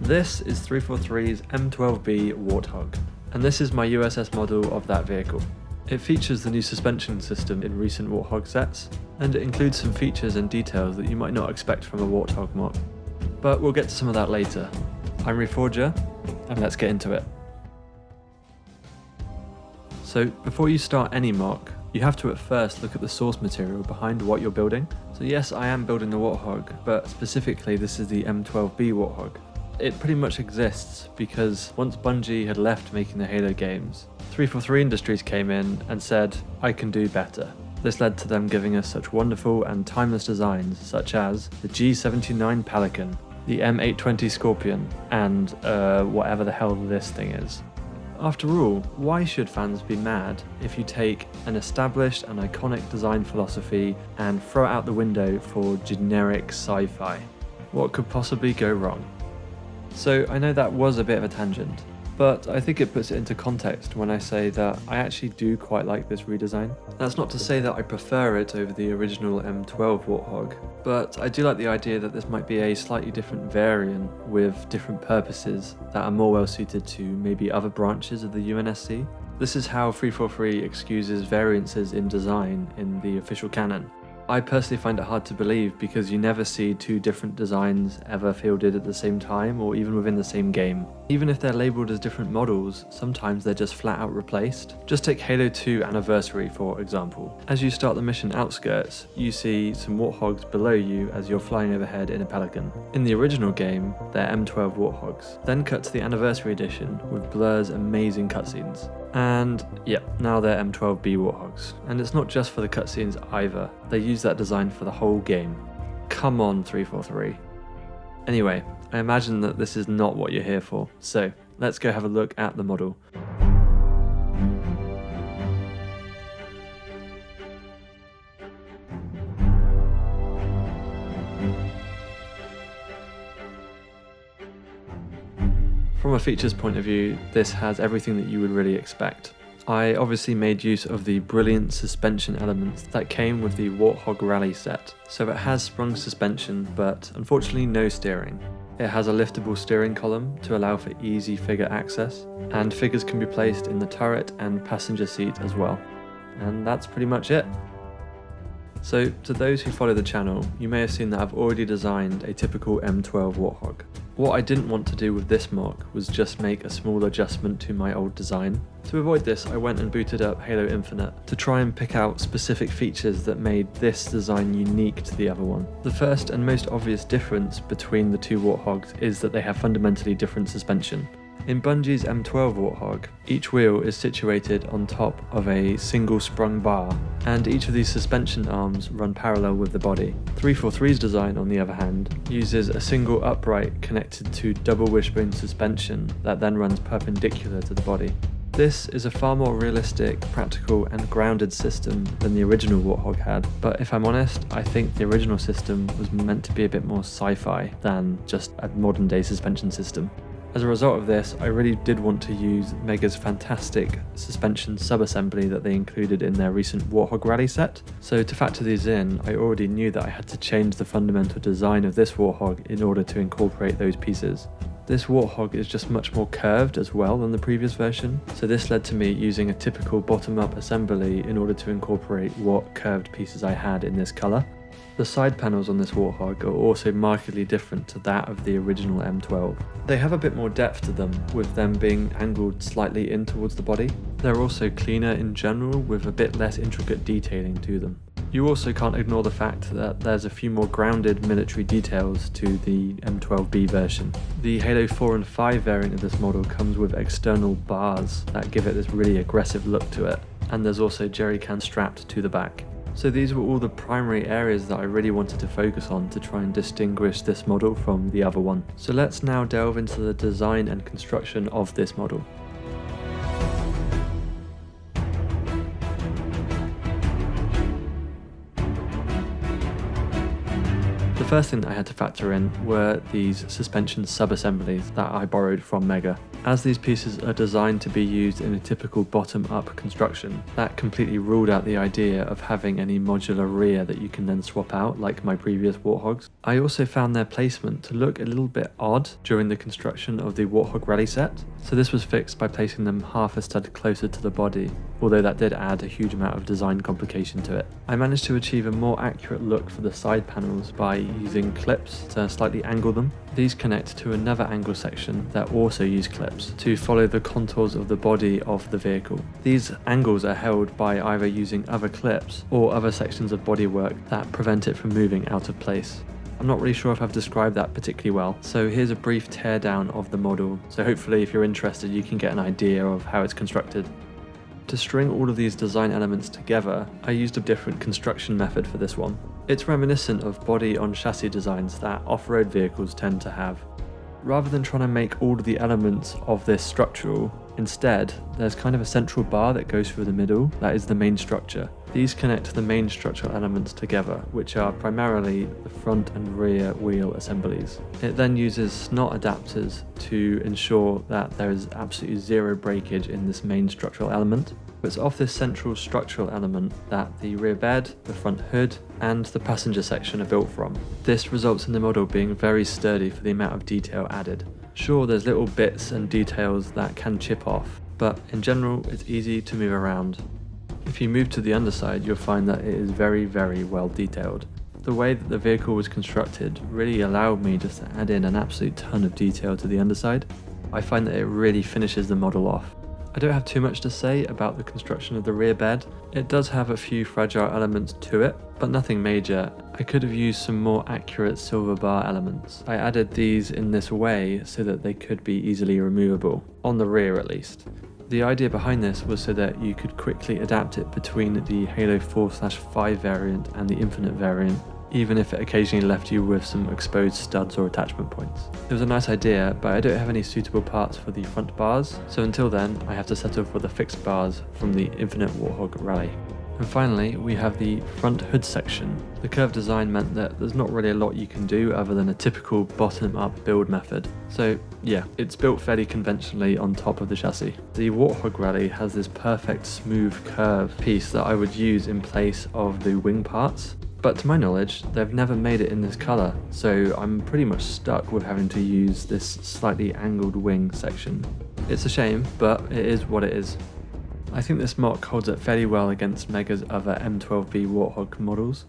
This is 343's M-12B Warthog, and this is my USS model of that vehicle. It features the new suspension system in recent Warthog sets, and it includes some features and details that you might not expect from a Warthog MOC. But we'll get to some of that later. I'm Reforger, and let's get into it. So before you start any MOC, you have to at first look at the source material behind what you're building. So yes, I am building the Warthog, but specifically this is the M-12B Warthog. It pretty much exists because once Bungie had left making the Halo games, 343 Industries came in and said, I can do better. This led to them giving us such wonderful and timeless designs such as the G79 Pelican, the M820 Scorpion, and whatever the hell this thing is. After all, why should fans be mad if you take an established and iconic design philosophy and throw it out the window for generic sci-fi? What could possibly go wrong? So I know that was a bit of a tangent, but I think it puts it into context when I say that I actually do quite like this redesign. That's not to say that I prefer it over the original M12 Warthog, but I do like the idea that this might be a slightly different variant with different purposes that are more well suited to maybe other branches of the UNSC. This is how 343 excuses variances in design in the official canon. I personally find it hard to believe because you never see two different designs ever fielded at the same time or even within the same game. Even if they're labelled as different models, sometimes they're just flat out replaced. Just take Halo 2 Anniversary for example. As you start the mission outskirts, you see some Warthogs below you as you're flying overhead in a Pelican. In the original game, they're M12 Warthogs. Then cut to the Anniversary Edition with Blur's amazing cutscenes. And yeah, now they're M12B Warthogs. And it's not just for the cutscenes either, they use that design for the whole game. Come on 343. Anyway, I imagine that this is not what you're here for, so let's go have a look at the model. From a features point of view, this has everything that you would really expect. I obviously made use of the brilliant suspension elements that came with the Warthog Rally set. So it has sprung suspension, but unfortunately no steering. It has a liftable steering column to allow for easy figure access, and figures can be placed in the turret and passenger seat as well. And that's pretty much it. So to those who follow the channel, you may have seen that I've already designed a typical M12 Warthog. What I didn't want to do with this MOC was just make a small adjustment to my old design. To avoid this, I went and booted up Halo Infinite to try and pick out specific features that made this design unique to the other one. The first and most obvious difference between the two Warthogs is that they have fundamentally different suspension. In Bungie's M12 Warthog, each wheel is situated on top of a single sprung bar, and each of these suspension arms run parallel with the body. 343's design, on the other hand, uses a single upright connected to double wishbone suspension that then runs perpendicular to the body. This is a far more realistic, practical and grounded system than the original Warthog had, but if I'm honest, I think the original system was meant to be a bit more sci-fi than just a modern day suspension system. As a result of this, I really did want to use Mega's fantastic suspension subassembly that they included in their recent Warthog Rally set. So to factor these in, I already knew that I had to change the fundamental design of this Warthog in order to incorporate those pieces. This Warthog is just much more curved as well than the previous version, so this led to me using a typical bottom-up assembly in order to incorporate what curved pieces I had in this colour. The side panels on this Warthog are also markedly different to that of the original M12. They have a bit more depth to them, with them being angled slightly in towards the body. They're also cleaner in general, with a bit less intricate detailing to them. You also can't ignore the fact that there's a few more grounded military details to the M12B version. The Halo 4 and 5 variant of this model comes with external bars that give it this really aggressive look to it, and there's also jerry cans strapped to the back. So these were all the primary areas that I really wanted to focus on to try and distinguish this model from the other one. So let's now delve into the design and construction of this model. The first thing that I had to factor in were these suspension sub-assemblies that I borrowed from Mega. As these pieces are designed to be used in a typical bottom-up construction, that completely ruled out the idea of having any modular rear that you can then swap out like my previous Warthogs. I also found their placement to look a little bit odd during the construction of the Warthog Rally set, so this was fixed by placing them half a stud closer to the body, although that did add a huge amount of design complication to it. I managed to achieve a more accurate look for the side panels by using clips to slightly angle them. These connect to another angle section that also use clips to follow the contours of the body of the vehicle. These angles are held by either using other clips or other sections of bodywork that prevent it from moving out of place. I'm not really sure if I've described that particularly well, so here's a brief teardown of the model, so hopefully if you're interested you can get an idea of how it's constructed. To string all of these design elements together, I used a different construction method for this one. It's reminiscent of body-on-chassis designs that off-road vehicles tend to have. Rather than trying to make all of the elements of this structural, instead, there's kind of a central bar that goes through the middle that is the main structure. These connect the main structural elements together, which are primarily the front and rear wheel assemblies. It then uses snot adapters to ensure that there is absolutely zero breakage in this main structural element. It's off this central structural element that the rear bed, the front hood, and the passenger section are built from. This results in the model being very sturdy for the amount of detail added. Sure, there's little bits and details that can chip off, but in general it's easy to move around. If you move to the underside, you'll find that it is very, very well detailed. The way that the vehicle was constructed really allowed me just to add in an absolute ton of detail to the underside. I find that it really finishes the model off. I don't have too much to say about the construction of the rear bed. It does have a few fragile elements to it, but nothing major. I could have used some more accurate silver bar elements. I added these in this way so that they could be easily removable, on the rear at least. The idea behind this was so that you could quickly adapt it between the Halo 4/5 variant and the Infinite variant, even if it occasionally left you with some exposed studs or attachment points. It was a nice idea, but I don't have any suitable parts for the front bars, so until then I have to settle for the fixed bars from the Infinite Warthog Rally. And finally, we have the front hood section. The curved design meant that there's not really a lot you can do other than a typical bottom-up build method. So yeah, it's built fairly conventionally on top of the chassis. The Warthog Rally has this perfect smooth curve piece that I would use in place of the wing parts. But to my knowledge, they've never made it in this colour, so I'm pretty much stuck with having to use this slightly angled wing section. It's a shame, but it is what it is. I think this MOC holds up fairly well against Mega's other M-12B Warthog models.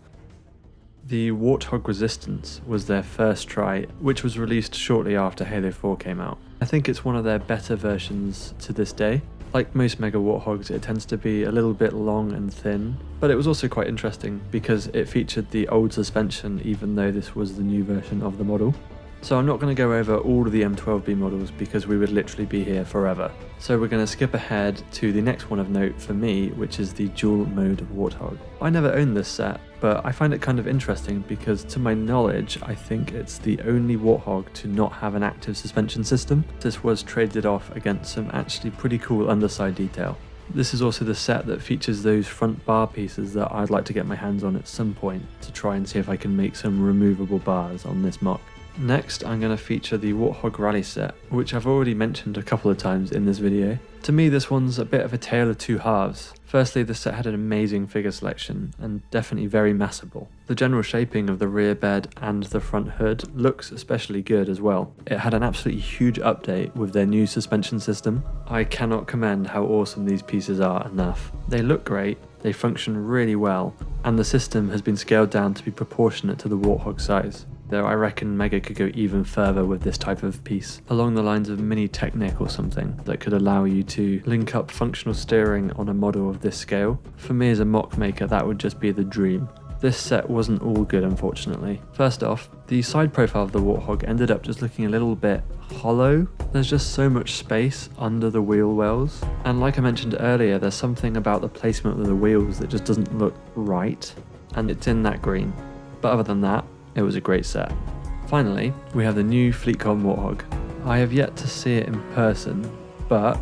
The Warthog Resistance was their first try, which was released shortly after Halo 4 came out. I think it's one of their better versions to this day. Like most Mega Warthogs, it tends to be a little bit long and thin, but it was also quite interesting because it featured the old suspension even though this was the new version of the model. So I'm not going to go over all of the M12B models because we would literally be here forever. So we're going to skip ahead to the next one of note for me, which is the dual mode Warthog. I never owned this set, but I find it kind of interesting because to my knowledge, I think it's the only Warthog to not have an active suspension system. This was traded off against some actually pretty cool underside detail. This is also the set that features those front bar pieces that I'd like to get my hands on at some point to try and see if I can make some removable bars on this MOC. Next, I'm going to feature the Warthog Rally set, which I've already mentioned a couple of times in this video. To me, this one's a bit of a tale of two halves. Firstly, the set had an amazing figure selection, and definitely very massable. The general shaping of the rear bed and the front hood looks especially good as well. It had an absolutely huge update with their new suspension system. I cannot commend how awesome these pieces are enough. They look great, they function really well, and the system has been scaled down to be proportionate to the Warthog size. Though I reckon Mega could go even further with this type of piece, along the lines of Mini Technic or something that could allow you to link up functional steering on a model of this scale. For me as a MOC maker, that would just be the dream. This set wasn't all good, unfortunately. First off, the side profile of the Warthog ended up just looking a little bit hollow. There's just so much space under the wheel wells, and like I mentioned earlier, there's something about the placement of the wheels that just doesn't look right, and it's in that green. But other than that, it was a great set. Finally, we have the new Fleetcom Warthog. I have yet to see it in person, but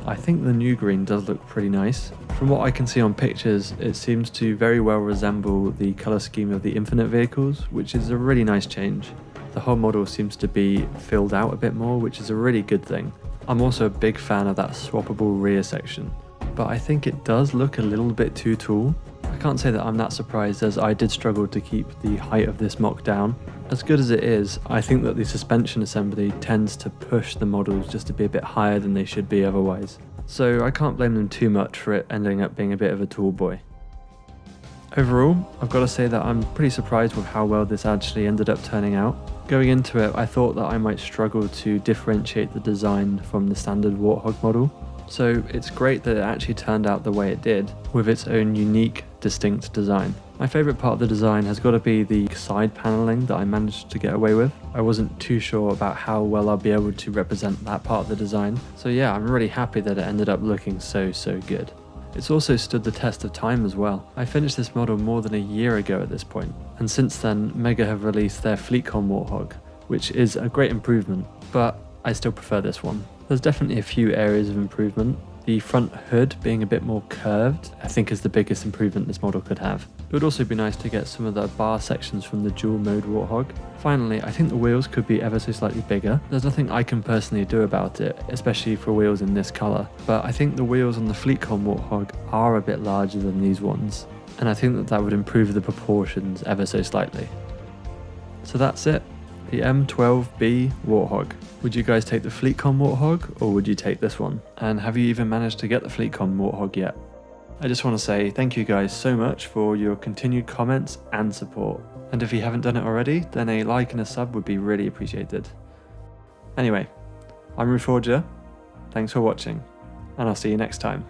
I think the new green does look pretty nice. From what I can see on pictures, it seems to very well resemble the colour scheme of the Infinite vehicles, which is a really nice change. The whole model seems to be filled out a bit more, which is a really good thing. I'm also a big fan of that swappable rear section, but I think it does look a little bit too tall. I can't say that I'm that surprised, as I did struggle to keep the height of this MOC down. As good as it is, I think that the suspension assembly tends to push the models just to be a bit higher than they should be otherwise. So I can't blame them too much for it ending up being a bit of a tall boy. Overall, I've got to say that I'm pretty surprised with how well this actually ended up turning out. Going into it, I thought that I might struggle to differentiate the design from the standard Warthog model. So it's great that it actually turned out the way it did, with its own unique, distinct design. My favourite part of the design has got to be the side panelling that I managed to get away with. I wasn't too sure about how well I'll be able to represent that part of the design. So yeah, I'm really happy that it ended up looking so good. It's also stood the test of time as well. I finished this model more than a year ago at this point, and since then Mega have released their Fleetcon Warthog, which is a great improvement, but I still prefer this one. There's definitely a few areas of improvement. The front hood being a bit more curved, I think, is the biggest improvement this model could have. It would also be nice to get some of the bar sections from the dual mode Warthog. Finally, I think the wheels could be ever so slightly bigger. There's nothing I can personally do about it, especially for wheels in this colour, but I think the wheels on the Fleetcon Warthog are a bit larger than these ones, and I think that that would improve the proportions ever so slightly. So that's it. The M-12B Warthog. Would you guys take the Fleetcon Warthog, or would you take this one? And have you even managed to get the Fleetcon Warthog yet? I just want to say thank you guys so much for your continued comments and support. And if you haven't done it already, then a like and a sub would be really appreciated. Anyway, I'm Reforger, thanks for watching, and I'll see you next time.